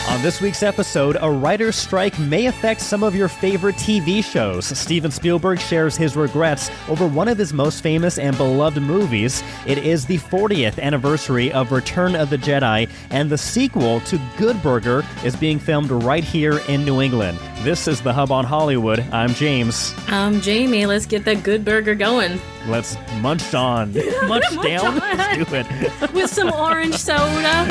On this week's episode, a writer's strike may affect some of your favorite TV shows. Steven Spielberg shares his regrets over one of his most famous and beloved movies. It is the 40th anniversary of Return of the Jedi, and the sequel to Good Burger is being filmed right here in New England. This is The Hub on Hollywood. I'm James. I'm Jamie. Let's get that Good Burger going. Let's munch on. Munch down. On. Let's do it. With some orange soda.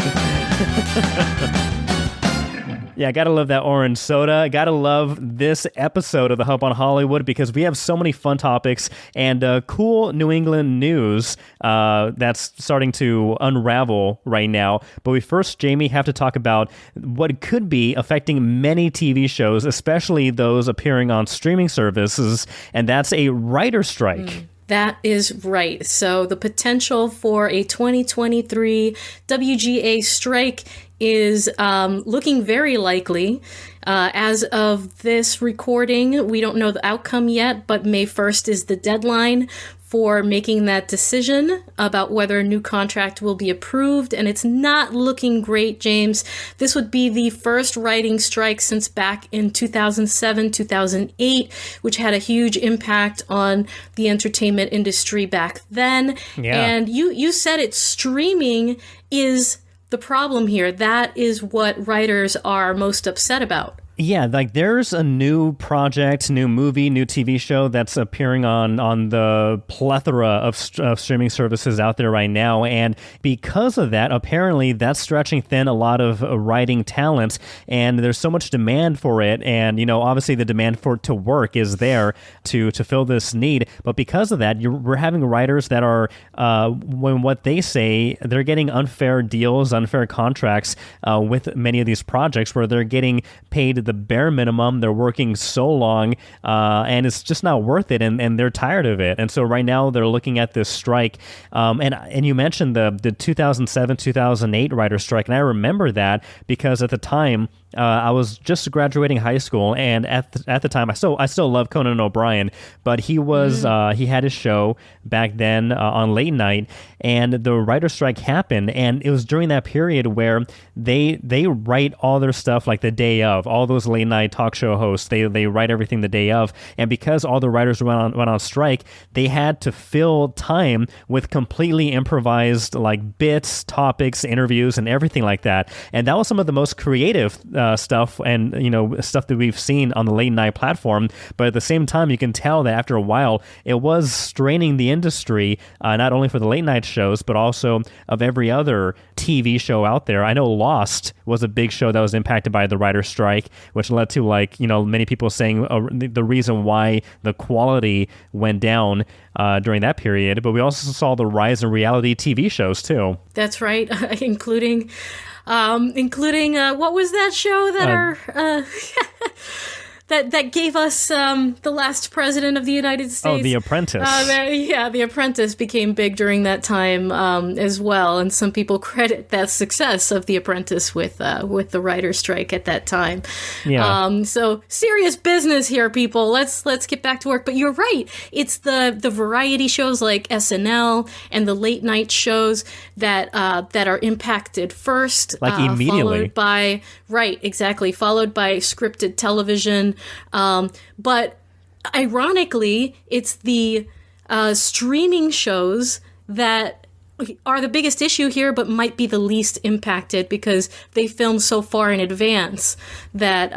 Yeah, gotta love that orange soda. Gotta love this episode of The Hub on Hollywood because we have so many fun topics and cool New England news that's starting to unravel right now. But we first, Jamie, have to talk about what could be affecting many TV shows, especially those appearing on streaming services, and that's a writer's strike. That is right. So the potential for a 2023 WGA strike is looking very likely. As of this recording, we don't know the outcome yet, but May 1st is the deadline for making that decision about whether a new contract will be approved, and it's not looking great, James. This would be the first writing strike since back in 2007, 2008, which had a huge impact on the entertainment industry back then. Yeah. And you said it, streaming is the problem here. That is what writers are most upset about. Yeah, like there's a new project, new movie, new TV show that's appearing on the plethora of streaming services out there right now. And because of that, apparently that's stretching thin a lot of writing talent. And there's so much demand for it. And, you know, obviously the demand for it to work is there to fill this need. But because of that, we're having writers that are, when what they say, they're getting unfair deals, unfair contracts with many of these projects where they're getting paid the bare minimum. They're working so long and it's just not worth it, and they're tired of it. And so right now they're looking at this strike. And you mentioned the 2007-2008 writer strike, and I remember that because at the time I was just graduating high school, and at the time I still love Conan O'Brien, but he was he had his show back then on late night, and the writer strike happened, and it was during that period where they write all their stuff like the day of. All those late night talk show hosts, they write everything the day of, and because all the writers went on strike, they had to fill time with completely improvised like bits, topics, interviews, and everything like that. And that was some of the most creative stuff, and stuff that we've seen on the late night platform. But at the same time, you can tell that after a while, it was straining the industry, not only for the late night shows, but also of every other TV show out there. I know Lost was a big show that was impacted by the writer's strike, which led to many people saying the reason why the quality went down during that period. But we also saw the rise in reality TV shows too. That's right, including what was that show that that gave us the last president of the United States? Oh, The Apprentice. The Apprentice became big during that time as well, and some people credit that success of The Apprentice with the writer's strike at that time. Yeah. So serious business here, people. Let's get back to work. But you're right. It's the variety shows like SNL and the late night shows that are impacted first, like immediately, followed by scripted television. But ironically, it's the streaming shows that are the biggest issue here, but might be the least impacted because they film so far in advance that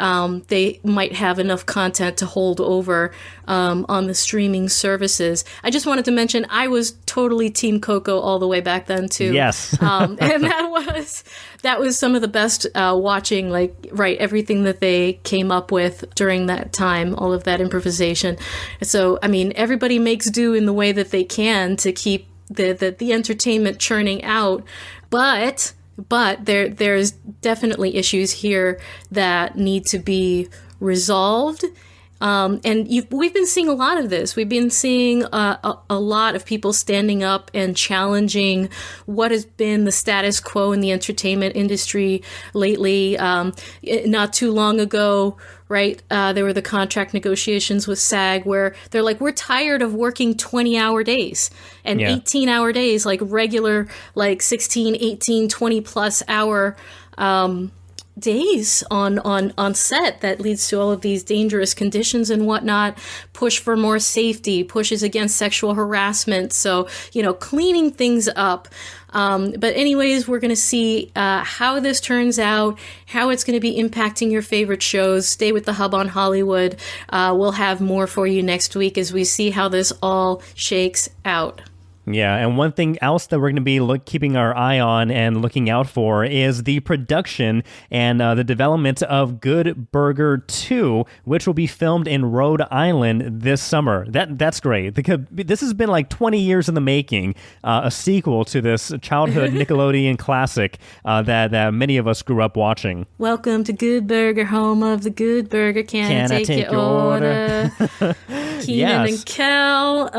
they might have enough content to hold over on the streaming services. I just wanted to mention I was totally Team Coco all the way back then too. Yes, and that was some of the best watching, everything that they came up with during that time, all of that improvisation. So I mean, everybody makes do in the way that they can to keep the entertainment churning out, but there's definitely issues here that need to be resolved. And we've been seeing a lot of this. We've been seeing a lot of people standing up and challenging what has been the status quo in the entertainment industry lately. Not too long ago, right, there were the contract negotiations with SAG where they're like, we're tired of working 20-hour days and 18-hour days, like regular, like 16, 18, 20-plus hour days on set that leads to all of these dangerous conditions and whatnot. Push for more safety, pushes against sexual harassment. So, cleaning things up. But anyways, we're going to see how this turns out, how it's going to be impacting your favorite shows. Stay with the Hub on Hollywood. We'll have more for you next week as we see how this all shakes out. Yeah, and one thing else that we're going to be keeping our eye on and looking out for is the production and the development of Good Burger 2, which will be filmed in Rhode Island this summer. That's great, because this has been like 20 years in the making, a sequel to this childhood Nickelodeon classic that many of us grew up watching. Welcome to Good Burger, home of the Good Burger. Can I take your order? Keenan and Kel,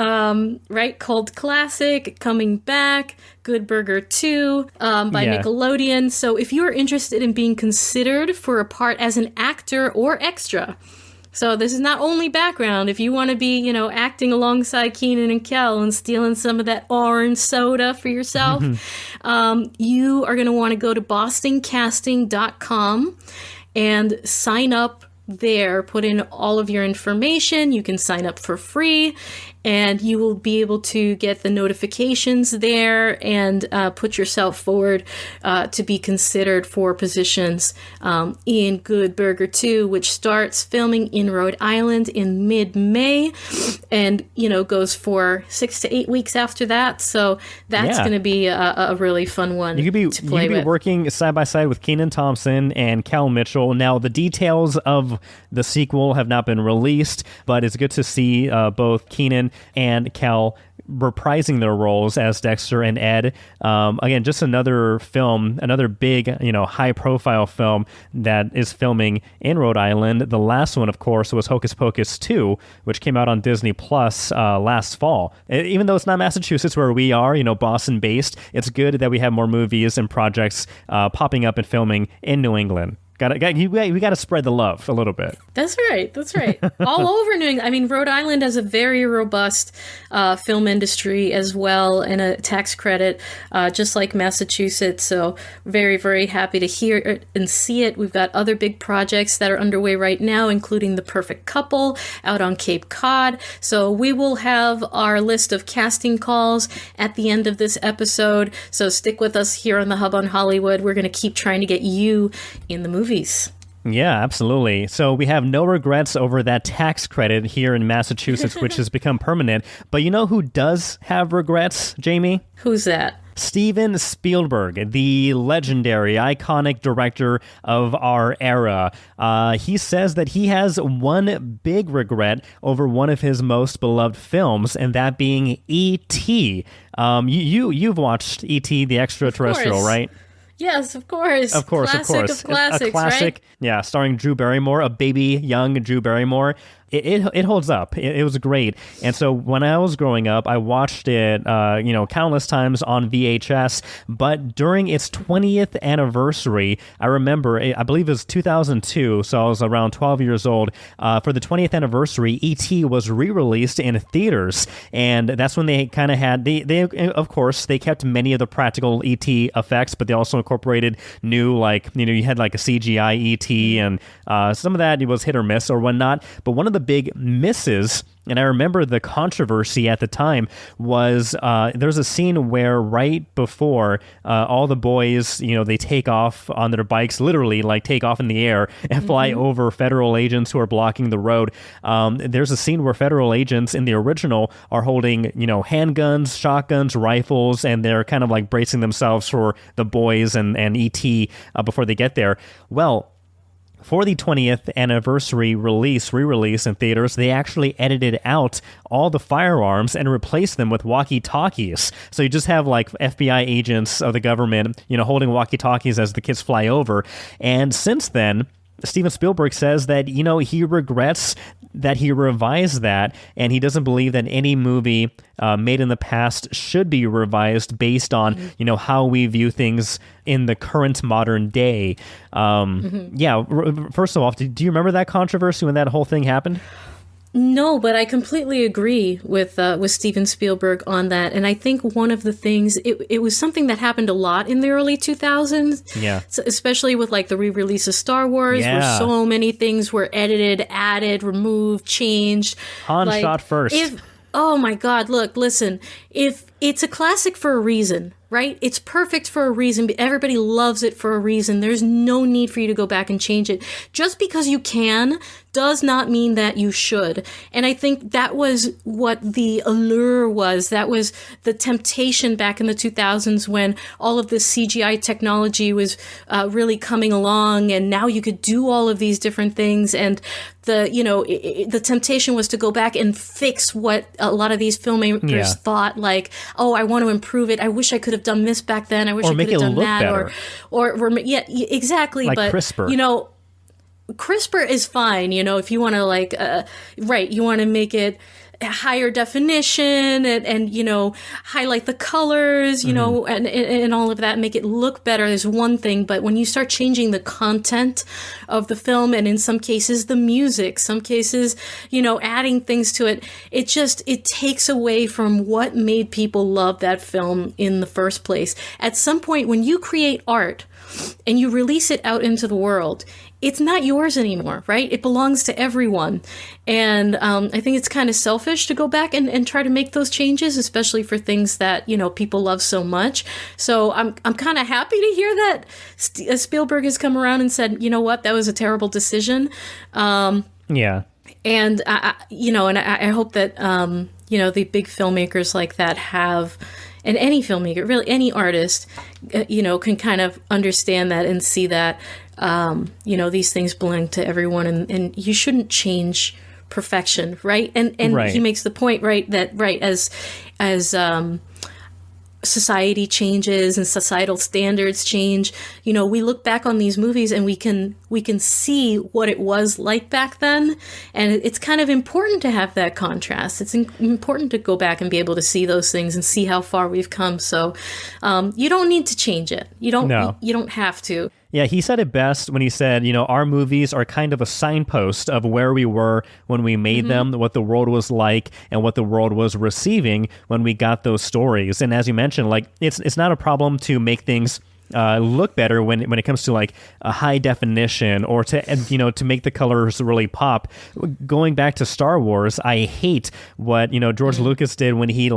right? Cult classic, coming back. Good Burger 2 by Nickelodeon. So if you're interested in being considered for a part as an actor or extra, so this is not only background. If you want to be, acting alongside Keenan and Kel and stealing some of that orange soda for yourself, you are going to want to go to bostoncasting.com and sign up there. Put in all of your information. You can sign up for free, and you will be able to get the notifications there and put yourself forward to be considered for positions in Good Burger 2, which starts filming in Rhode Island in mid-May and, goes for 6 to 8 weeks after that. So that's going to be a really fun one to play with. You could be working side by side with Kenan Thompson and Cal Mitchell. Now, the details of the sequel have not been released, but it's good to see both Kenan and Cal reprising their roles as Dexter and Ed. Again, just another film, another big, high-profile film that is filming in Rhode Island. The last one, of course, was Hocus Pocus 2, which came out on Disney Plus last fall. Even though it's not Massachusetts where we are, Boston-based, it's good that we have more movies and projects popping up and filming in New England. We got to spread the love a little bit. That's right. All over New England. I mean, Rhode Island has a very robust film industry as well, and a tax credit, just like Massachusetts. So very, very happy to hear it and see it. We've got other big projects that are underway right now, including The Perfect Couple out on Cape Cod. So we will have our list of casting calls at the end of this episode. So stick with us here on the Hub on Hollywood. We're going to keep trying to get you in the movie. Yeah, absolutely. So we have no regrets over that tax credit here in Massachusetts, which has become permanent. But you know who does have regrets, Jamie? Who's that? Steven Spielberg, the legendary, iconic director of our era. He says that he has one big regret over one of his most beloved films, and that being E.T. You've watched E.T. the Extraterrestrial, right? Yes, of course. Of course. Of classics, a classic, right? Yeah, starring Drew Barrymore, a baby young Drew Barrymore. It holds up. It was great. And so when I was growing up, I watched it, countless times on VHS. But during its 20th anniversary, I remember, I believe it was 2002, so I was around 12 years old. For the 20th anniversary, E.T. was re-released in theaters. And that's when they kind of had, they of course, they kept many of the practical E.T. effects, but they also incorporated new, you had like a CGI E.T. and some of that was hit or miss or whatnot. But one of the big misses, and I remember the controversy at the time, was there's a scene where right before all the boys, they take off on their bikes, literally like take off in the air and fly over federal agents who are blocking the road. There's a scene where federal agents in the original are holding, handguns, shotguns, rifles, and they're kind of like bracing themselves for the boys and E.T. Before they get there. Well, for the 20th anniversary re-release in theaters, they actually edited out all the firearms and replaced them with walkie-talkies. So you just have like FBI agents of the government, holding walkie-talkies as the kids fly over. And since then, Steven Spielberg says that, he regrets that he revised that, and he doesn't believe that any movie made in the past should be revised based on, how we view things in the current modern day. Yeah, first of all, do you remember that controversy when that whole thing happened? No, but I completely agree with Steven Spielberg on that. And I think one of the things, it was something that happened a lot in the early 2000s. Yeah. So especially with like the re-release of Star Wars, where so many things were edited, added, removed, changed. Han shot first. Oh my God, look, listen, if it's a classic for a reason, right? It's perfect for a reason. Everybody loves it for a reason. There's no need for you to go back and change it. Just because you can does not mean that you should. And I think that was what the allure was. That was the temptation back in the 2000s when all of this CGI technology was really coming along, and now you could do all of these different things. And the temptation was to go back and fix what a lot of these filmmakers thought, like, oh, I want to improve it. I wish I could have done this back then. I wish I could have done that. Better. Or yeah, exactly. Like but CRISPR. CRISPR is fine, if you want to you want to make it higher definition and highlight the colors, and all of that, make it look better is one thing. But when you start changing the content of the film, and in some cases the music, some cases, adding things to it, it takes away from what made people love that film in the first place. At some point, when you create art and you release it out into the world, it's not yours anymore, right? It belongs to everyone. And I think it's kind of selfish to go back and try to make those changes, especially for things that, people love so much. So I'm kind of happy to hear that Spielberg has come around and said, you know what, that was a terrible decision. Yeah. And, I hope that, the big filmmakers like that have, and any filmmaker, really any artist, can kind of understand that and see that, these things belong to everyone, and you shouldn't change perfection, right? And right. He makes the point, right, that as society changes and societal standards change, we look back on these movies and we can see what it was like back then, and it's kind of important to have that contrast. It's important to go back and be able to see those things and see how far we've come. So you don't need to change it. You don't have to. Yeah, he said it best when he said, our movies are kind of a signpost of where we were when we made them, what the world was like, and what the world was receiving when we got those stories. And as you mentioned, like, it's not a problem to make things look better when it comes to like a high definition, or to make the colors really pop. Going back to Star Wars, I hate what George Lucas did when he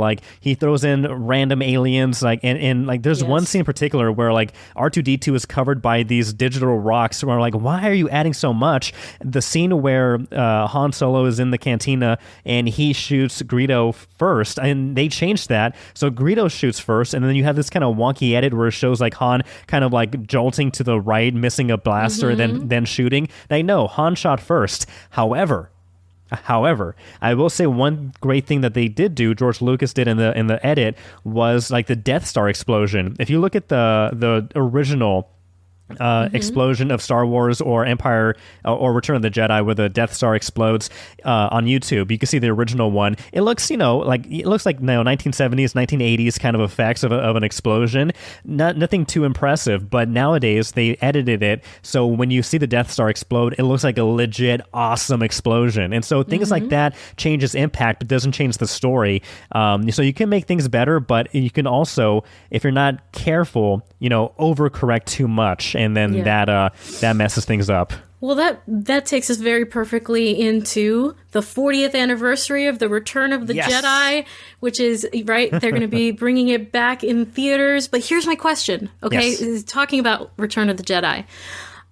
throws in random aliens, and there's one scene in particular where like R2-D2 is covered by these digital rocks. Where like, why are you adding so much? The scene where Han Solo is in the cantina and he shoots Greedo first, and they changed that so Greedo shoots first, and then you have this kind of wonky edit where it shows like Han kind of like jolting to the right, missing a blaster, then shooting. No, Han shot first. However, I will say one great thing that they did do, George Lucas did in the edit, was like the Death Star explosion. If you look at the original explosion of Star Wars or Empire or Return of the Jedi, where the Death Star explodes on YouTube, you can see the original one. It looks, like 1970s, 1980s kind of effects of an explosion. Nothing too impressive, but nowadays they edited it so when you see the Death Star explode, it looks like a legit awesome explosion. And so things like that changes impact, but doesn't change the story. So you can make things better, but you can also, if you're not careful, overcorrect too much. And then that messes things up. Well, that takes us very perfectly into the 40th anniversary of the Return of the Jedi, which is, right, they're going to be bringing it back in theaters. But here's my question, okay? Talking about Return of the Jedi.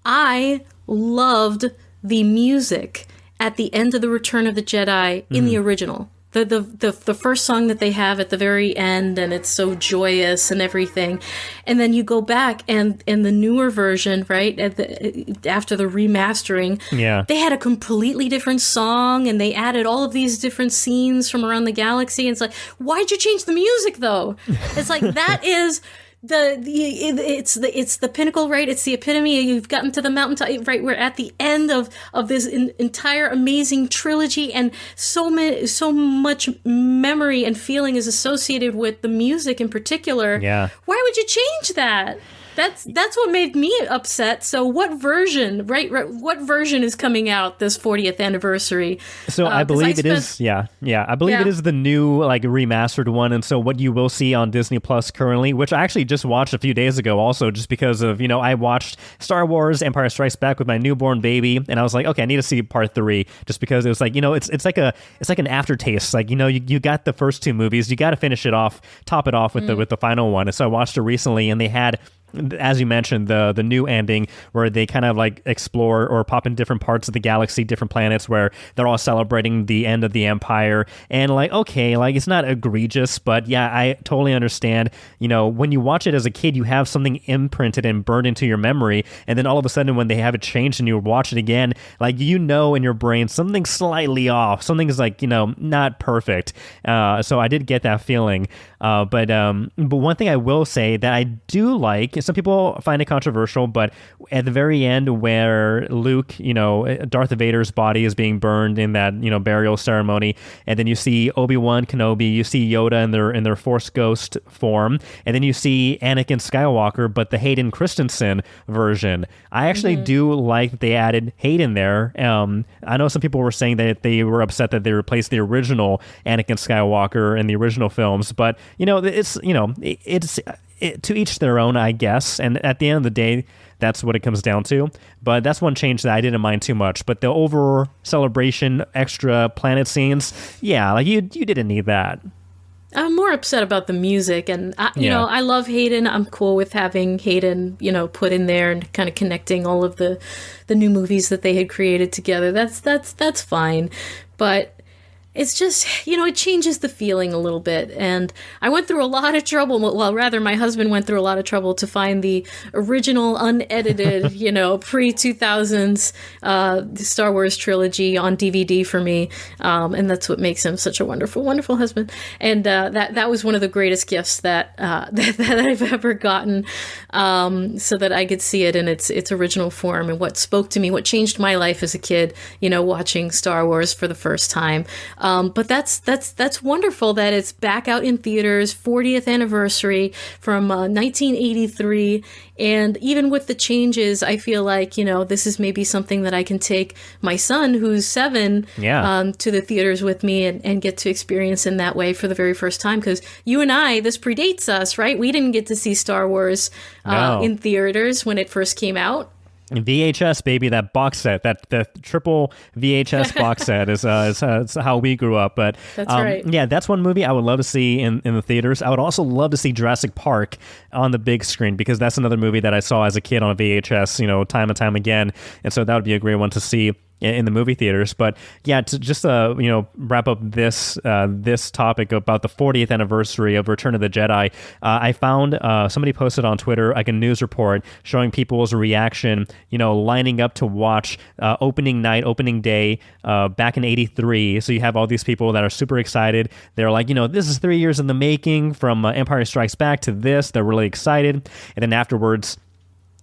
I loved the music at the end of the Return of the Jedi in the original. The first song that they have at the very end, and it's so joyous and everything, and then you go back and the newer version, right, after the remastering, they had a completely different song, and they added all of these different scenes from around the galaxy. And it's like, why'd you change the music though? It's like, that is it's the pinnacle, right? It's the epitome. You've gotten to the mountaintop, right? We're at the end of this entire amazing trilogy, and so much memory and feeling is associated with the music in particular. Yeah. Why would you change that? That's what made me upset. So what version, right, what version is coming out this 40th anniversary? So I believe it is, I believe it is the new, like, remastered one. And so what you will see on Disney Plus currently, which I actually just watched a few days ago also, just because of, I watched Star Wars Empire Strikes Back with my newborn baby, and I was like, okay, I need to see part 3, just because it was like, it's like an aftertaste. Like, you got the first 2 movies, you got to finish it off, top it off with the final one. And so I watched it recently, and they had, as you mentioned, the new ending where they kind of like explore or pop in different parts of the galaxy, different planets, where they're all celebrating the end of the Empire. And like, okay, like, it's not egregious, but yeah, I totally understand. When you watch it as a kid, you have something imprinted and burned into your memory, and then all of a sudden when they have it changed and you watch it again, like, in your brain something's slightly off, something's like, not perfect. So I did get that feeling. But one thing I will say that I do like, some people find it controversial, but at the very end where Luke, Darth Vader's body is being burned in that, burial ceremony, and then you see Obi-Wan Kenobi, you see Yoda in their Force Ghost form, and then you see Anakin Skywalker, but the Hayden Christensen version. I actually do like that they added Hayden there. I know some people were saying that they were upset that they replaced the original Anakin Skywalker in the original films, but it's to each their own, I guess. And at the end of the day, that's what it comes down to. But that's one change that I didn't mind too much. But the over celebration, extra planet scenes, yeah, like, you didn't need that. I'm more upset about the music, and I love Hayden. I'm cool with having Hayden, put in there and kind of connecting all of the new movies that they had created together. That's fine, but it's just, it changes the feeling a little bit. And I went through a lot of trouble. Well, rather, my husband went through a lot of trouble to find the original, unedited, pre-2000s Star Wars trilogy on DVD for me. And that's what makes him such a wonderful, wonderful husband. And that was one of the greatest gifts that I've ever gotten, so that I could see it in its original form, and what spoke to me, what changed my life as a kid, watching Star Wars for the first time. But that's wonderful that it's back out in theaters, 40th anniversary from 1983. And even with the changes, I feel like, this is maybe something that I can take my son, who's 7, to the theaters with me and get to experience in that way for the very first time. Because you and I, this predates us, right? We didn't get to see Star Wars in theaters when it first came out. VHS, baby, that box set, the triple VHS box set is how we grew up. But that's right. Yeah, that's one movie I would love to see in the theaters. I would also love to see Jurassic Park on the big screen, because that's another movie that I saw as a kid on a VHS, time and time again. And so that would be a great one to see in the movie theaters. But yeah, to just wrap up this topic about the 40th anniversary of Return of the Jedi, I found somebody posted on Twitter like a news report showing people's reaction, lining up to watch opening day back in '83. So you have all these people that are super excited. They're like, this is 3 years in the making from Empire Strikes Back to this. They're really excited, and then afterwards,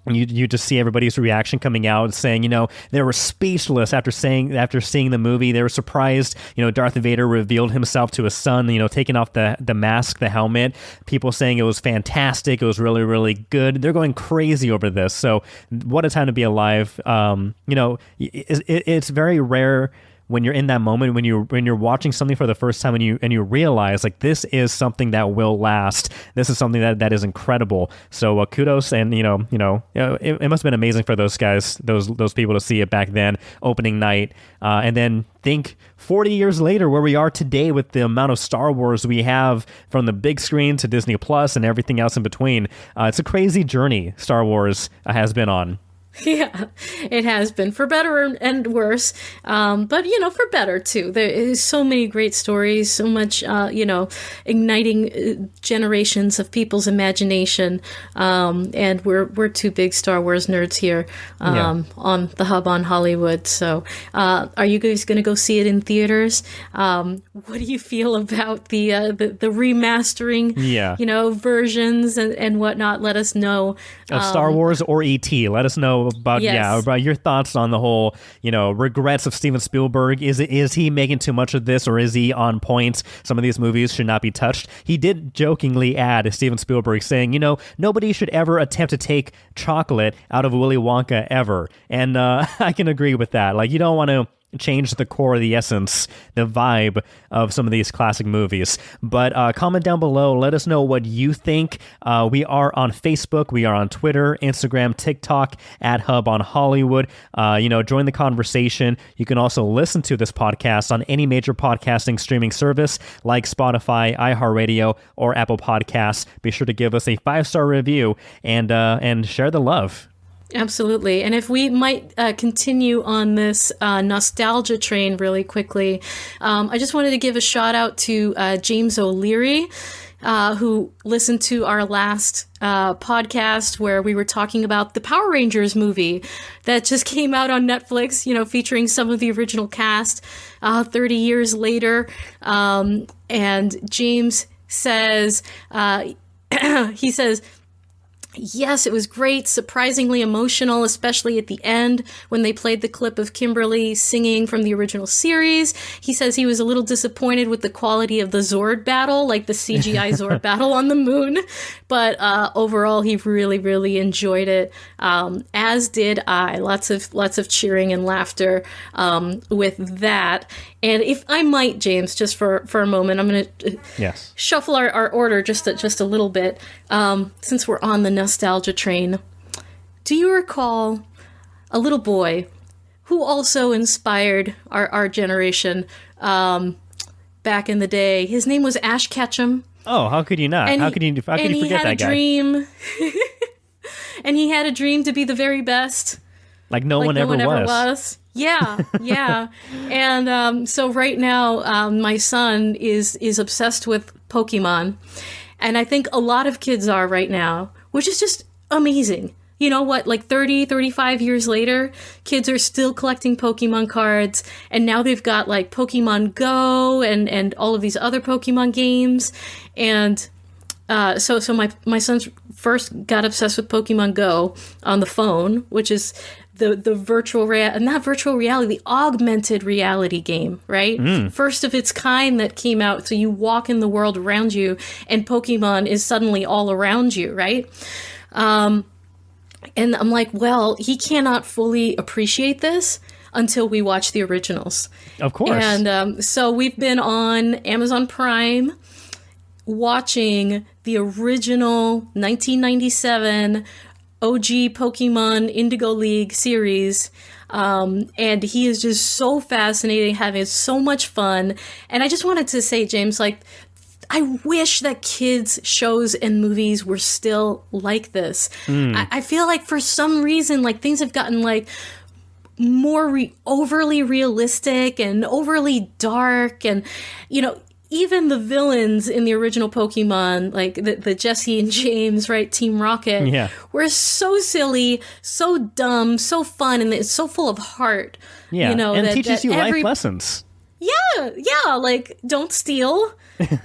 you just see everybody's reaction coming out saying, they were speechless after seeing the movie. They were surprised, Darth Vader revealed himself to his son, taking off the mask, the helmet. People saying it was fantastic. It was really, really good. They're going crazy over this. So what a time to be alive. It's very rare when you're in that moment, when you're watching something for the first time, and you realize, like, this is something that will last. This is something that is incredible. So kudos, and it must have been amazing for those guys, those people, to see it back then, opening night, and then think 40 years later where we are today with the amount of Star Wars we have from the big screen to Disney Plus and everything else in between. It's a crazy journey Star Wars has been on. Yeah, it has been, for better and worse, but for better too. There is so many great stories, so much igniting generations of people's imagination, and we're two big Star Wars nerds here on the Hub on Hollywood. So are you guys going to go see it in theaters? What do you feel about the remastering versions and whatnot? Let us know. Of Star Wars or E.T. Let us know Yes. about your thoughts on the whole, regrets of Steven Spielberg. Is he making too much of this, or is he on point? Some of these movies should not be touched. He did jokingly add, Steven Spielberg, saying, nobody should ever attempt to take chocolate out of Willy Wonka ever. And I can agree with that. Like, you don't want to change the core, the essence, the vibe of some of these classic movies. But comment down below. Let us know what you think. We are on Facebook. We are on Twitter, Instagram, TikTok, at Hub on Hollywood. Join the conversation. You can also listen to this podcast on any major podcasting streaming service like Spotify, iHeartRadio, or Apple Podcasts. Be sure to give us a 5-star review and share the love. Absolutely. And if we might continue on this nostalgia train really quickly, I just wanted to give a shout out to James O'Leary, who listened to our last podcast where we were talking about the Power Rangers movie that just came out on Netflix, featuring some of the original cast 30 years later. And James says, he says, yes, it was great, surprisingly emotional, especially at the end when they played the clip of Kimberly singing from the original series. He says he was a little disappointed with the quality of the Zord battle, like the CGI Zord battle on the moon. But overall, he really, really enjoyed it, as did I. Lots of cheering and laughter with that. And if I might, James, just for a moment, I'm going to shuffle our order just a little bit, since we're on the nostalgia train. Do you recall a little boy who also inspired our generation back in the day? His name was Ash Ketchum. Oh, how could you not? How could you forget that guy? And he had a dream. And he had a dream to be the very best. Like no one ever was. Yeah. And so right now, my son is obsessed with Pokemon. And I think a lot of kids are right now, which is just amazing. You know what, like 30, 35 years later, kids are still collecting Pokemon cards, and now they've got like Pokemon Go and all of these other Pokemon games. And so my son first got obsessed with Pokemon Go on the phone, which is the not virtual reality, the augmented reality game, right? First of its kind that came out. So you walk in the world around you and Pokemon is suddenly all around you, right? And I'm like, well, he cannot fully appreciate this until we watch the originals. Of course. And so we've been on Amazon Prime watching the original 1997 OG Pokemon Indigo League series. And he is just so fascinating, having so much fun. And I just wanted to say, James, like, I wish that kids' shows and movies were still like this. I feel like for some reason, like, things have gotten like more overly realistic and overly dark, and even the villains in the original Pokemon, like the Jesse and James, right, Team Rocket, were so silly, so dumb, so fun, and it's so full of heart. Yeah, and teaches you life lessons. Yeah, like don't steal. Don't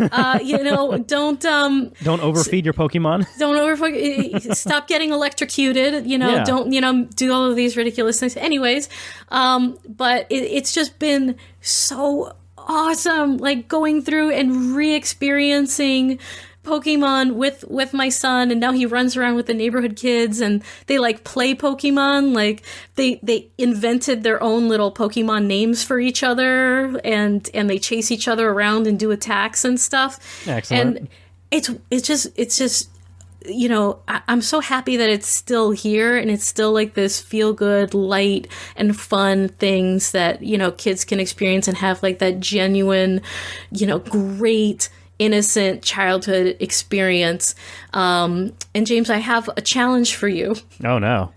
overfeed your Pokemon. Don't overfeed. Stop getting electrocuted. Don't do all of these ridiculous things. Anyways, but it's just been so awesome, like going through and re-experiencing Pokemon with my son, and now he runs around with the neighborhood kids and they like play Pokemon. Like they invented their own little Pokemon names for each other, and they chase each other around and do attacks and stuff. Excellent. And it's just I'm so happy that it's still here, and it's still like this feel good, light and fun things that kids can experience and have like that genuine great innocent childhood experience. And James, I have a challenge for you. Oh no.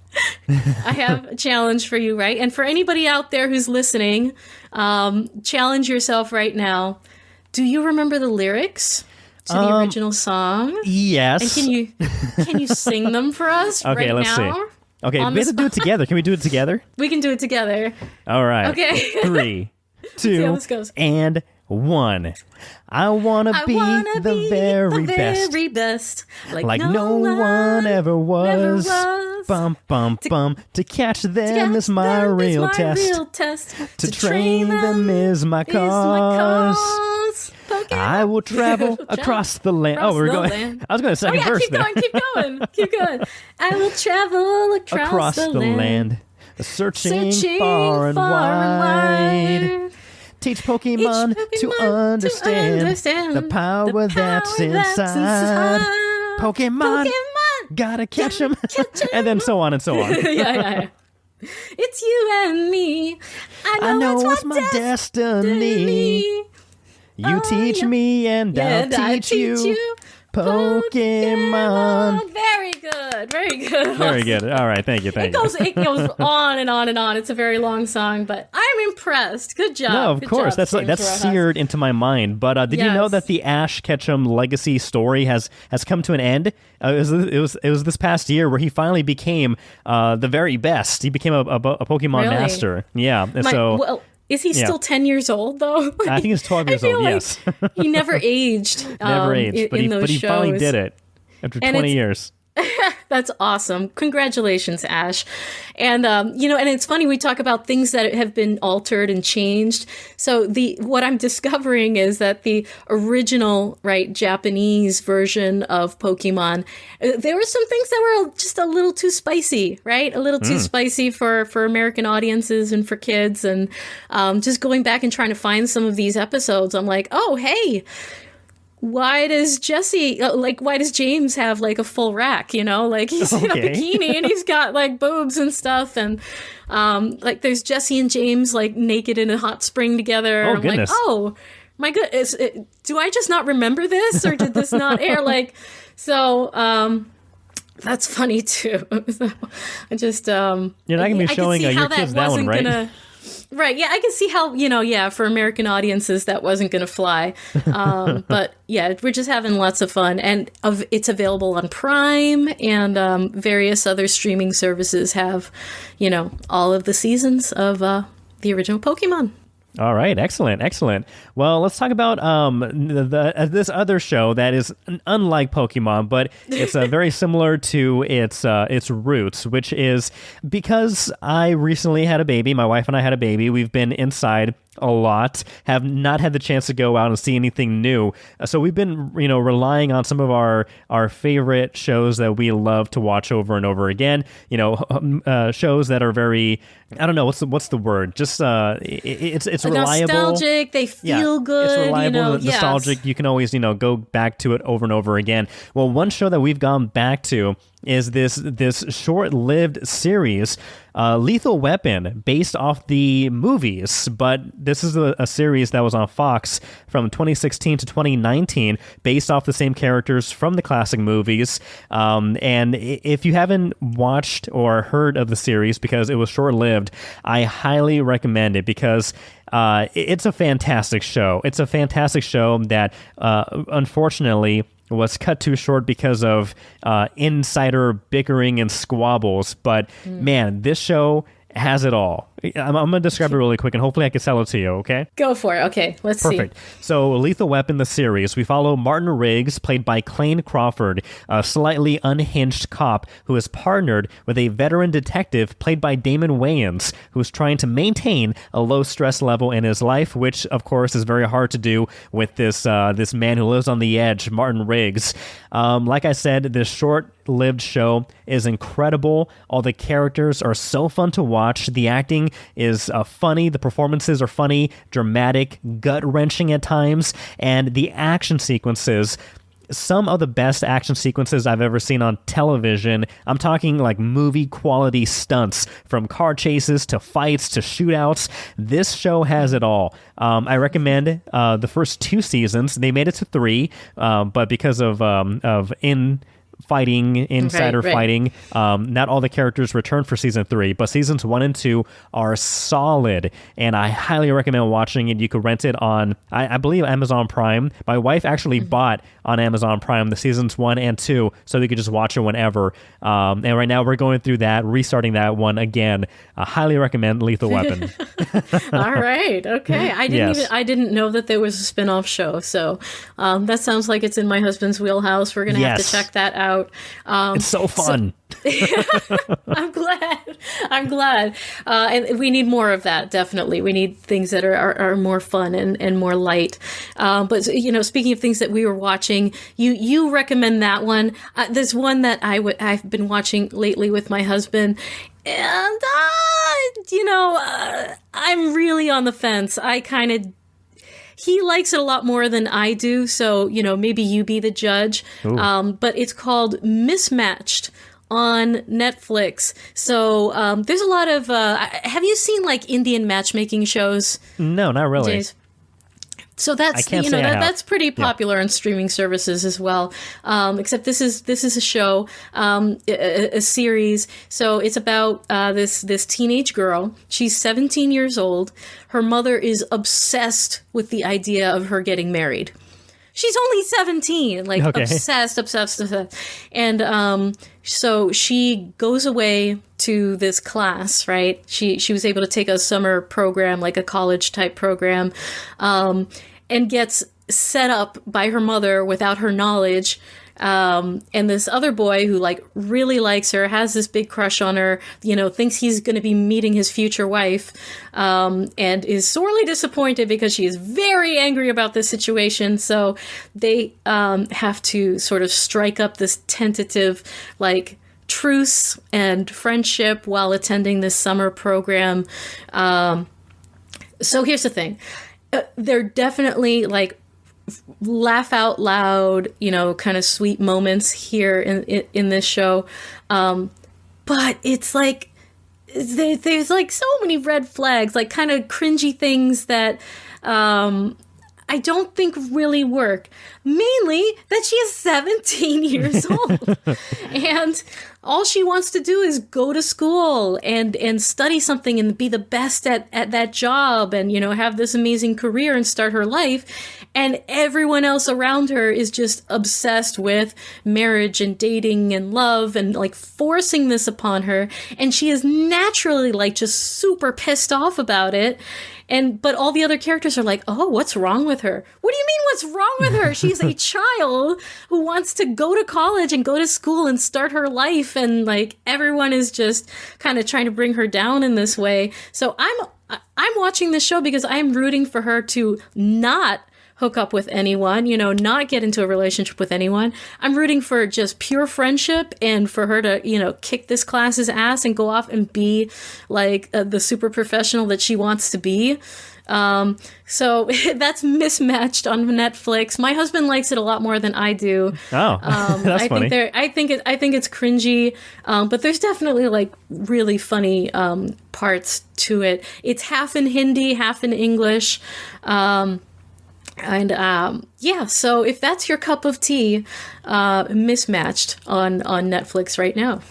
I have a challenge for you, right? And for anybody out there who's listening, challenge yourself right now. Do you remember the lyrics to the original song? Yes. And can you sing them for us okay, right let's now? See. Okay, we have to do it together. Can we do it together? We can do it together. All right. Okay. 3, 2, see how this goes. And 1. I wanna be the very best. Like no one ever was. Bum, bum, bum. To catch them is my real test. To train them is my cause. I will travel across the land. Oh, we're going. I was going to second verse keep there. Keep going. I will travel across the land. Searching far and wide. Teach Pokemon to understand the power that's inside. Pokemon, gotta catch them. And then so on and so on. Yeah. It's you and me. I know it's my destiny. You teach me and I'll teach you. Pokemon. Very good. Very good. All right. Thank you. It goes on and on and on. It's a very long song, but I'm impressed. Good job. No, of course. That's seared into my mind. But did you know that the Ash Ketchum legacy story has come to an end? It was this past year where he finally became the very best. He became a Pokemon master. Yeah. Is he still 10 years old, though? I think he's 12 years old, yes. He never aged. But he finally did it after 20 years. That's awesome. Congratulations, Ash. And, and it's funny, we talk about things that have been altered and changed. So what I'm discovering is that the original, Japanese version of Pokemon, there were some things that were just a little too spicy, right? A little too spicy for American audiences and for kids. And just going back and trying to find some of these episodes, I'm like, oh, hey, why does James have a full rack, he's in a bikini and he's got boobs and stuff, and there's Jesse and James naked in a hot spring together. Oh, goodness. Oh my goodness, do I just not remember this, or did this not air? That's funny too. So I just you're not gonna be showing your kids that one, right? Right, yeah, I can see how, for American audiences that wasn't going to fly. But yeah, we're just having lots of fun. And it's available on Prime, and various other streaming services have, all of the seasons of the original Pokemon. All right, excellent. Well, let's talk about this other show that is unlike Pokemon, but it's very similar to its roots, which is because I recently had a baby. My wife and I had a baby. We've been inside a lot, have not had the chance to go out and see anything new. So we've been, relying on some of our favorite shows that we love to watch over and over again. Shows that are very, I don't know, what's the word? Just it's reliable, nostalgic. They feel good. It's reliable, yes. nostalgic. You can always go back to it over and over again. Well, one show that we've gone back to is this short-lived series, Lethal Weapon, based off the movies, but this is a series that was on Fox from 2016 to 2019, based off the same characters from the classic movies. And if you haven't watched or heard of the series because it was short-lived, I highly recommend it because it's a fantastic show. It's a fantastic show that, unfortunately, was cut too short because of insider bickering and squabbles. But man, this show has it all. I'm going to describe it really quick, and hopefully I can sell it to you, okay? Go for it. Okay, let's see. Perfect. So, Lethal Weapon, the series, we follow Martin Riggs, played by Clayne Crawford, a slightly unhinged cop who is partnered with a veteran detective played by Damon Wayans, who is trying to maintain a low stress level in his life, which, of course, is very hard to do with this man who lives on the edge, Martin Riggs. Like I said, this short-lived show is incredible. All the characters are so fun to watch. The acting is funny. The performances are funny, dramatic, gut-wrenching at times, and the action sequences, some of the best action sequences I've ever seen on television. I'm talking movie quality stunts, from car chases to fights to shootouts. This show has it all. I recommend the first 2 seasons. They made it to 3, but because of fighting, insider Right. fighting. Not all the characters return for season 3, but seasons 1 and 2 are solid, and I highly recommend watching it. You could rent it on, I believe, Amazon Prime. My wife actually bought on Amazon Prime the seasons 1 and 2, so we could just watch it whenever. And right now we're going through that, restarting that one again. I highly recommend Lethal Weapon. All right. Okay. Yes. I didn't know that there was a spin-off show. So that sounds like it's in my husband's wheelhouse. We're going to have to check that out. It's so fun. I'm glad. And we need more of that. Definitely. We need things that are more fun and more light. But, speaking of things that we were watching, you recommend that one. There's one that I've been watching lately with my husband. And, I'm really on the fence. He likes it a lot more than I do. So, maybe you be the judge. But it's called Mismatched on Netflix. So there's a lot of, have you seen like Indian matchmaking shows? No, not really. James? So that's that's pretty popular on streaming services as well. Except this is a show, a series. So it's about this teenage girl. She's 17 years old. Her mother is obsessed with the idea of her getting married. She's only 17, obsessed. And so she goes away to this class, right? She was able to take a summer program, like a college type program, and gets set up by her mother without her knowledge. And this other boy who really likes her, has this big crush on her, thinks he's going to be meeting his future wife, and is sorely disappointed because she is very angry about this situation. So they have to sort of strike up this tentative truce and friendship while attending this summer program. So here's the thing. They're definitely laugh out loud, kind of sweet moments here in this show. But it's there's so many red flags, kind of cringy things that I don't think really work. Mainly that she is 17 years old. And all she wants to do is go to school and study something and be the best at that job and, have this amazing career and start her life. And everyone else around her is just obsessed with marriage and dating and love and forcing this upon her. And she is naturally just super pissed off about it. But all the other characters are like, oh, what's wrong with her? What do you mean what's wrong with her? She's a child who wants to go to college and go to school and start her life. And everyone is just kind of trying to bring her down in this way. So I'm watching this show because I'm rooting for her to not hook up with anyone, not get into a relationship with anyone. I'm rooting for just pure friendship and for her to, kick this class's ass and go off and be the super professional that she wants to be. So that's Mismatched on Netflix. My husband likes it a lot more than I do. Oh, that's funny. I think it's cringy, but there's definitely really funny parts to it. It's half in Hindi, half in English. So if that's your cup of tea, Mismatched on Netflix right now.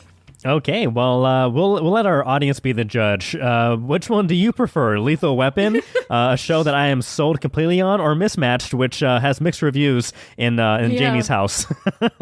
Okay, well, we'll let our audience be the judge. Which one do you prefer? Lethal Weapon, a show that I am sold completely on, or Mismatched, which has mixed reviews in Jamie's house?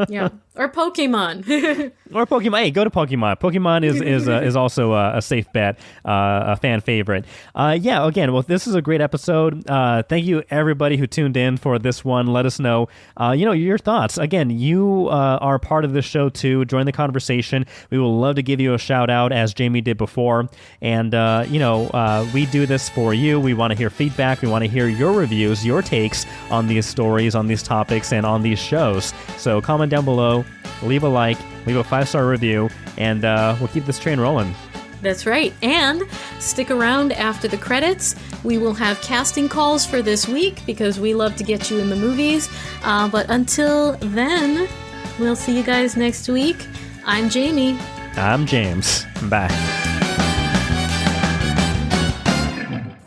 Yeah, or Pokemon. Or Pokemon. Hey, go to Pokemon. Pokemon is also a safe bet, a fan favorite. Again, well, this is a great episode. Thank you, everybody who tuned in for this one. Let us know, your thoughts. Again, you are part of this show too. Join the conversation. We will love to give you a shout out, as Jamie did before. And, we do this for you. We want to hear feedback. We want to hear your reviews, your takes on these stories, on these topics, and on these shows. So comment down below, leave a like, leave a 5-star review, and we'll keep this train rolling. That's right. And stick around after the credits. We will have casting calls for this week because we love to get you in the movies. But until then, we'll see you guys next week. I'm Jamie. I'm James. Bye.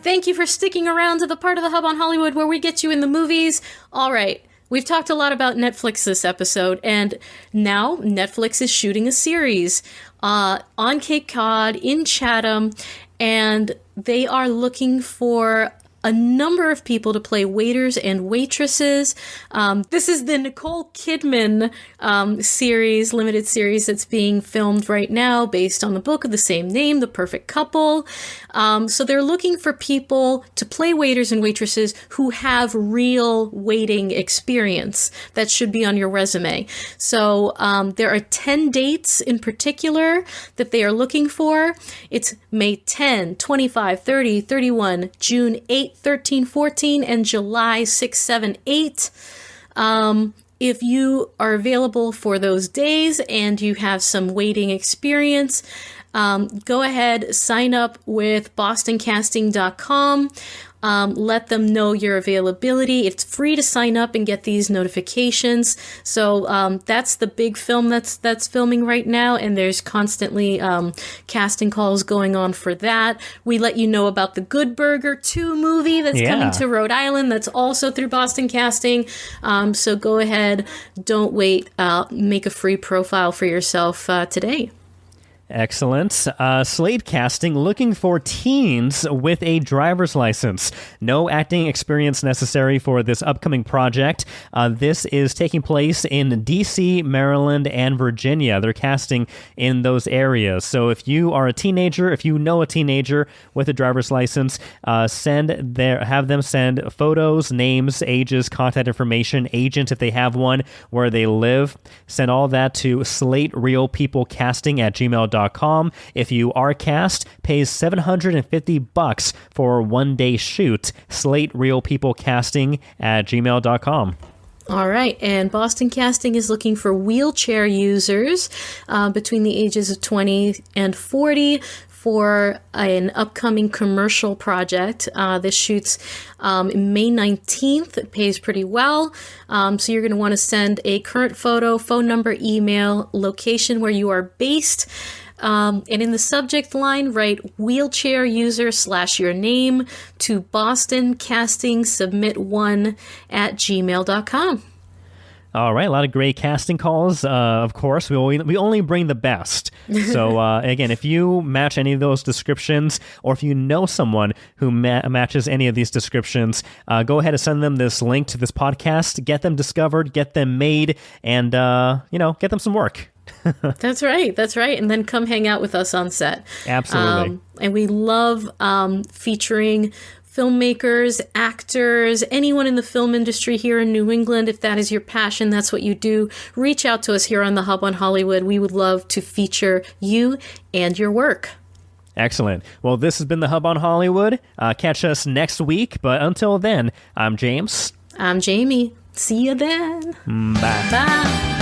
Thank you for sticking around to the part of the Hub on Hollywood where we get you in the movies. All right. We've talked a lot about Netflix this episode, and now Netflix is shooting a series on Cape Cod, in Chatham, and they are looking for a number of people to play waiters and waitresses. This is the Nicole Kidman series, limited series that's being filmed right now based on the book of the same name, The Perfect Couple. So they're looking for people to play waiters and waitresses who have real waiting experience. That should be on your resume. So there are 10 dates in particular that they are looking for. It's May 10, 25, 30, 31, June 8, 13, 14, and July 6, 7, 8. If you are available for those days and you have some waiting experience, go ahead, sign up with bostoncasting.com. Let them know your availability. It's free to sign up and get these notifications. So that's the big film that's filming right now, and there's constantly casting calls going on for that. We let you know about the Good Burger 2 movie that's coming to Rhode Island. That's also through Boston Casting. So go ahead, don't wait. Make a free profile for yourself today. Excellent. Slate Casting looking for teens with a driver's license. No acting experience necessary for this upcoming project. This is taking place in D.C., Maryland, and Virginia. They're casting in those areas. So if you are a teenager, if you know a teenager with a driver's license, have them send photos, names, ages, contact information, agent if they have one, where they live. Send all that to slaterealpeoplecasting@gmail.com. If you are cast, pays $750 for a one-day shoot. slaterealpeoplecasting@gmail.com. All right, and Boston Casting is looking for wheelchair users between the ages of 20 and 40 for an upcoming commercial project. This shoots May 19th. It pays pretty well. So you're going to want to send a current photo, phone number, email, location where you are based. And in the subject line, write wheelchair user / your name to Boston Casting Submit 1 at gmail.com. All right, a lot of great casting calls. Of course, we only bring the best. So again, if you match any of those descriptions, or if you know someone who matches any of these descriptions, go ahead and send them this link to this podcast. Get them discovered, get them made, and get them some work. That's right. And then come hang out with us on set. Absolutely. And we love featuring filmmakers, actors, anyone in the film industry here in New England. If that is your passion, that's what you do, reach out to us here on The Hub on Hollywood. We would love to feature you and your work. Excellent. Well, this has been The Hub on Hollywood. Catch us next week. But until then, I'm James. I'm Jamie. See you then. Bye. Bye.